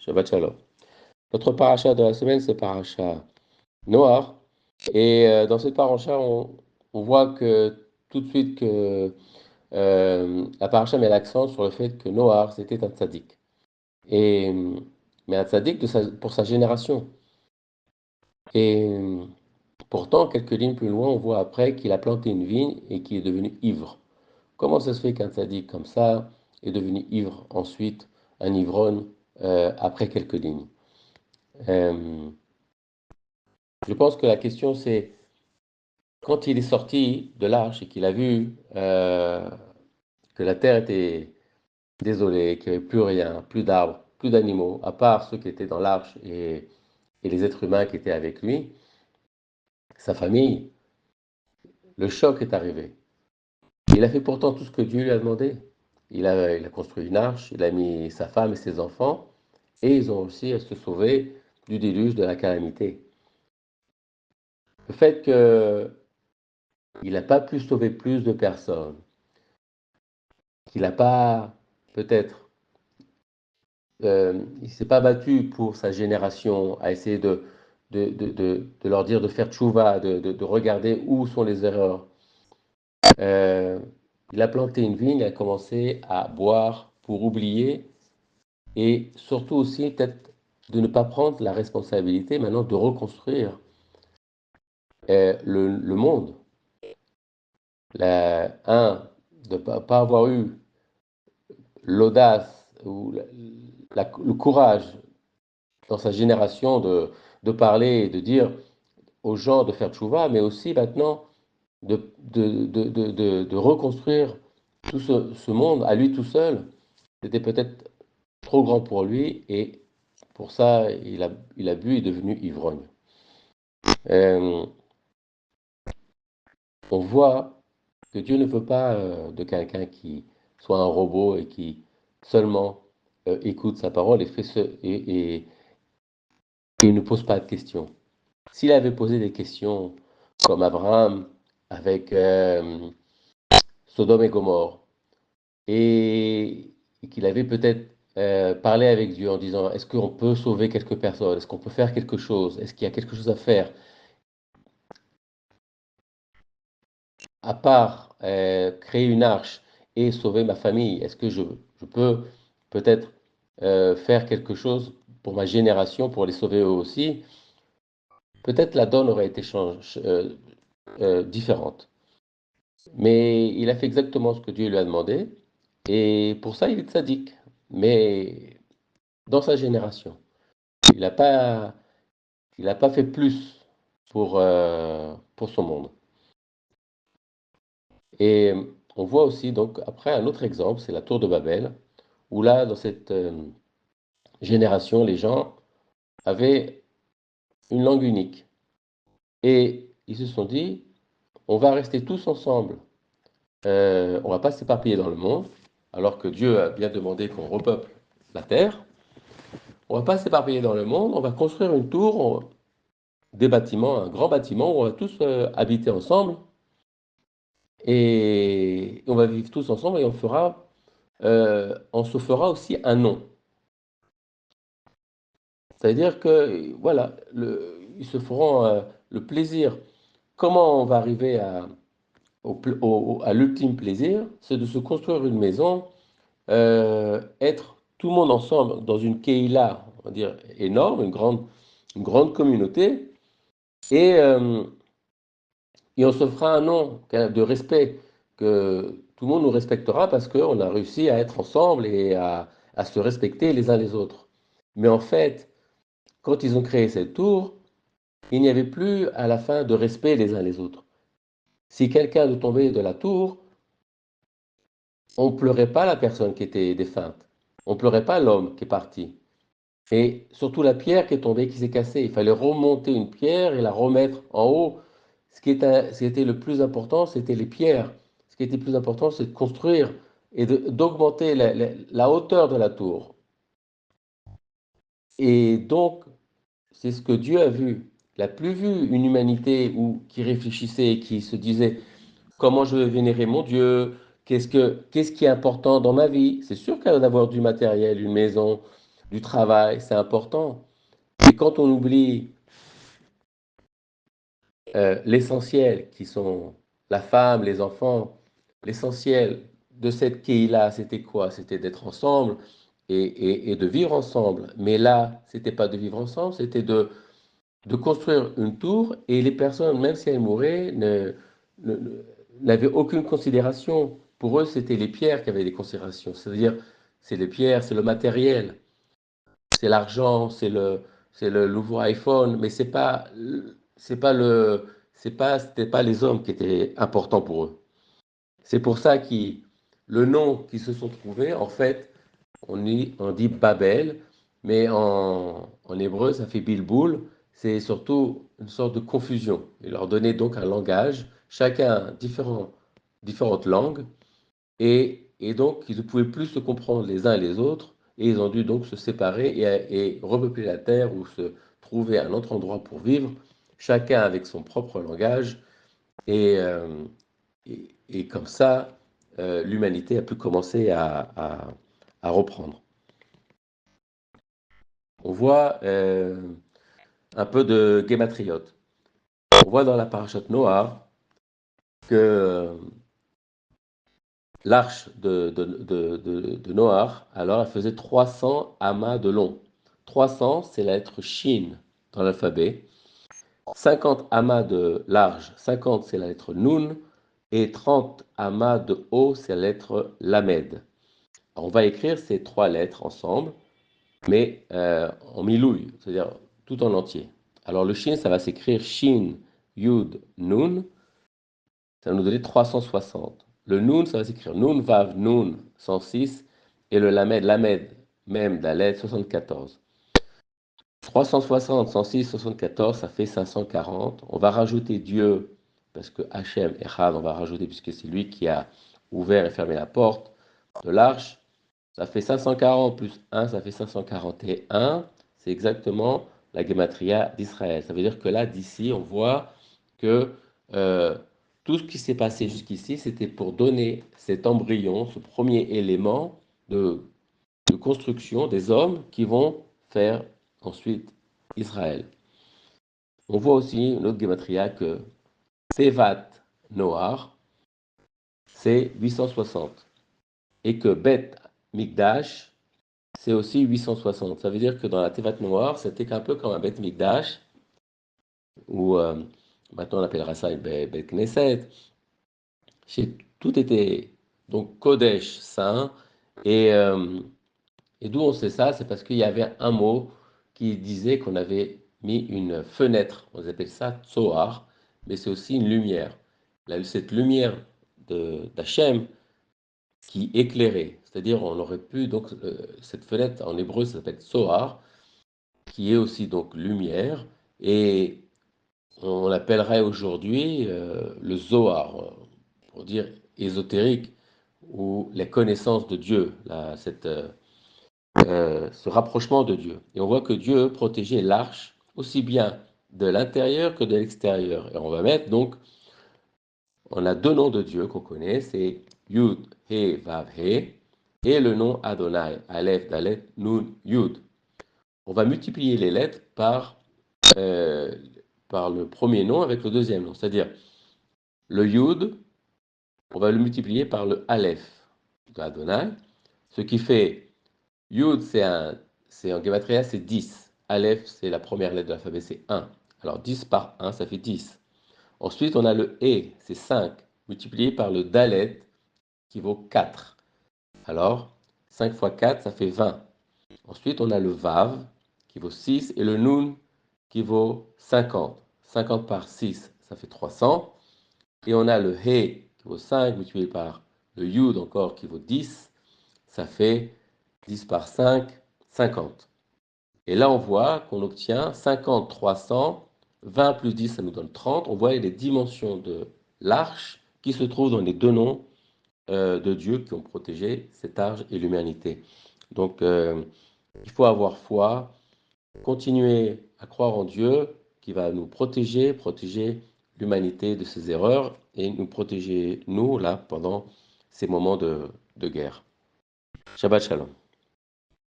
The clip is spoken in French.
Shabbat Shalom. Notre paracha de la semaine, c'est paracha Noach. Et dans cette paracha, on voit que tout de suite que la paracha met l'accent sur le fait que Noach, c'était un tzaddik. Et, mais un tzaddik pour sa génération. Et pourtant, quelques lignes plus loin, on voit après qu'il a planté une vigne et qu'il est devenu ivre. Comment ça se fait qu'un tzaddik comme ça est devenu ivre ensuite, un ivrogne, après quelques lignes? Euh, je pense que la question c'est, quand il est sorti de l'arche et qu'il a vu que la terre était désolée, qu'il n'y avait plus rien, plus d'arbres, plus d'animaux, à part ceux qui étaient dans l'arche et les êtres humains qui étaient avec lui, sa famille, le choc est arrivé. Il a fait pourtant tout ce que Dieu lui a demandé. Il a construit une arche, il a mis sa femme et ses enfants, et ils ont réussi à se sauver du déluge, de la calamité. Le fait qu'il n'a pas pu sauver plus de personnes, qu'il n'a pas, peut-être, il ne s'est pas battu pour sa génération à essayer de leur dire de faire tchouva, de regarder où sont les erreurs. Euh, il a planté une vigne, il a commencé à boire pour oublier et surtout aussi peut-être de ne pas prendre la responsabilité maintenant de reconstruire le monde. De ne pas avoir eu l'audace ou le courage dans sa génération de parler et de dire aux gens de faire tchouva, mais aussi maintenant de reconstruire tout ce monde à lui tout seul. C'était peut-être trop grand pour lui et pour ça, il a bu et est devenu ivrogne. Euh, on voit que Dieu ne veut pas de quelqu'un qui soit un robot et qui seulement écoute sa parole et ne pose pas de questions. S'il avait posé des questions comme Abraham avec Sodome et Gomorre, et qu'il avait peut-être parlé avec Dieu en disant, est-ce qu'on peut sauver quelques personnes? Est-ce qu'on peut faire quelque chose? Est-ce qu'il y a quelque chose à faire? À part créer une arche et sauver ma famille, est-ce que je peux peut-être faire quelque chose pour ma génération, pour les sauver eux aussi? Peut-être la donne aurait été différente. Mais il a fait exactement ce que Dieu lui a demandé, et pour ça, il est sadique. Mais dans sa génération, il n'a pas, il n'a pas fait plus pour son monde. Et on voit aussi, donc, après, un autre exemple, c'est la tour de Babel, où là, dans cette génération, les gens avaient une langue unique. Et ils se sont dit, on va rester tous ensemble, on ne va pas s'éparpiller dans le monde, alors que Dieu a bien demandé qu'on repeuple la terre. On ne va pas s'éparpiller dans le monde, on va construire une tour, des bâtiments, un grand bâtiment où on va tous habiter ensemble et on va vivre tous ensemble et on se fera aussi un nom. C'est-à-dire que, voilà, ils se feront le plaisir. Comment on va arriver à l'ultime plaisir? C'est de se construire une maison, être tout le monde ensemble dans une keïla, on va dire énorme, une grande communauté, et, euh, et on se fera un nom de respect, que tout le monde nous respectera parce qu'on a réussi à être ensemble et à se respecter les uns les autres. Mais en fait, quand ils ont créé cette tour, il n'y avait plus à la fin de respect les uns les autres. Si quelqu'un de tombait de la tour, on ne pleurait pas la personne qui était défunte. On ne pleurait pas l'homme qui est parti. Et surtout la pierre qui est tombée, qui s'est cassée. Il fallait remonter une pierre et la remettre en haut. Ce qui était le plus important, c'était les pierres. Ce qui était le plus important, c'est de construire et d'augmenter la hauteur de la tour. Et donc, c'est ce que Dieu a vu. Il n'a plus vu une humanité qui réfléchissait, qui se disait comment je vais vénérer mon Dieu, qu'est-ce qui est important dans ma vie. C'est sûr qu'il y a d'avoir du matériel, une maison, du travail, c'est important. Et quand on oublie l'essentiel, qui sont la femme, les enfants, l'essentiel de cette Kéhila, c'était quoi? C'était d'être ensemble et de vivre ensemble. Mais là, c'était pas de vivre ensemble, c'était de construire une tour et les personnes, même si elles mouraient, ne- n'avaient aucune considération. Pour eux, c'était les pierres qui avaient des considérations. C'est-à-dire, c'est les pierres, c'est le matériel, c'est l'argent, c'est le nouveau iPhone, mais c'est pas le, c'était pas les hommes qui étaient importants pour eux. C'est pour ça que le nom qu'ils se sont trouvés, en fait, on dit Babel, mais en hébreu, ça fait Bilboul. C'est surtout une sorte de confusion. Il leur donnait donc un langage, chacun différentes langues, et donc ils ne pouvaient plus se comprendre les uns et les autres, et ils ont dû donc se séparer et repeupler la terre ou se trouver un autre endroit pour vivre, chacun avec son propre langage, et, euh, et comme ça, l'humanité a pu commencer à reprendre. On voit un peu de guématriote. On voit dans la parachute Noah que l'arche de Noah, alors elle faisait 300 amas de long. 300, c'est la lettre Shin dans l'alphabet. 50 amas de large, 50 c'est la lettre Nun. Et 30 amas de haut, c'est la lettre Lamed. Alors, on va écrire ces trois lettres ensemble, mais en milouï, c'est-à-dire tout en entier. Alors le Shin, ça va s'écrire Shin, Yud, Nun. Ça va nous donner 360. Le Nun, ça va s'écrire Nun, Vav, Nun, 106. Et le Lamed, Lamed, même Dalet, 74. 360, 106, 74, ça fait 540. On va rajouter Dieu, parce que Hachem, Echad, on va rajouter, puisque c'est lui qui a ouvert et fermé la porte de l'arche. Ça fait 540 plus 1, ça fait 541. C'est exactement la gematria d'Israël. Ça veut dire que là, d'ici, on voit que euh, tout ce qui s'est passé jusqu'ici, c'était pour donner cet embryon, ce premier élément de construction des hommes qui vont faire ensuite Israël. On voit aussi une autre gematria que Tevat Noar, c'est 860. Et que Bet Mikdash, c'est aussi 860. Ça veut dire que dans la Tevat Noire, c'était un peu comme un Bet Mikdash, ou maintenant on appellera ça Bet Knesset. Tout était donc Kodesh, saint, et, euh, et d'où on sait ça? C'est parce qu'il y avait un mot qui disait qu'on avait mis une fenêtre, on appelle ça Tzohar, mais c'est aussi une lumière. Cette lumière d'Hachem qui éclairait, c'est-à-dire on aurait pu, donc cette fenêtre en hébreu ça s'appelle Tzohar, qui est aussi donc lumière, et on l'appellerait aujourd'hui le Zohar, pour dire ésotérique, ou les connaissances de Dieu, ce rapprochement de Dieu. Et on voit que Dieu protégeait l'arche aussi bien de l'intérieur que de l'extérieur. Et on va mettre donc, on a deux noms de Dieu qu'on connaît, c'est Yud, He, Vav, He, et le nom Adonai, Aleph, Dalet, Nun, Yud. On va multiplier les lettres euh, par le premier nom avec le deuxième nom. C'est-à-dire, le Yud, on va le multiplier par le Aleph d'Adonai, ce qui fait Yud, c'est en Gematria, c'est 10. Aleph, c'est la première lettre de l'alphabet, c'est 1. Alors 10 par 1, ça fait 10. Ensuite, on a le E, c'est 5, multiplié par le Dalet, qui vaut 4. Alors, 5 fois 4, ça fait 20. Ensuite, on a le Vav, qui vaut 6, et le Nun, qui vaut 50. 50 par 6, ça fait 300. Et on a le He, qui vaut 5, multiplié par le Yud, encore, qui vaut 10. Ça fait 10 par 5, 50. Et là, on voit qu'on obtient 50, 300, 20 plus 10, ça nous donne 30. On voit les dimensions de l'arche qui se trouvent dans les deux noms de Dieu qui ont protégé cette arche et l'humanité. Donc, il faut avoir foi, continuer à croire en Dieu qui va nous protéger, protéger l'humanité de ses erreurs et nous protéger, nous, là, pendant ces moments de guerre. Shabbat Shalom.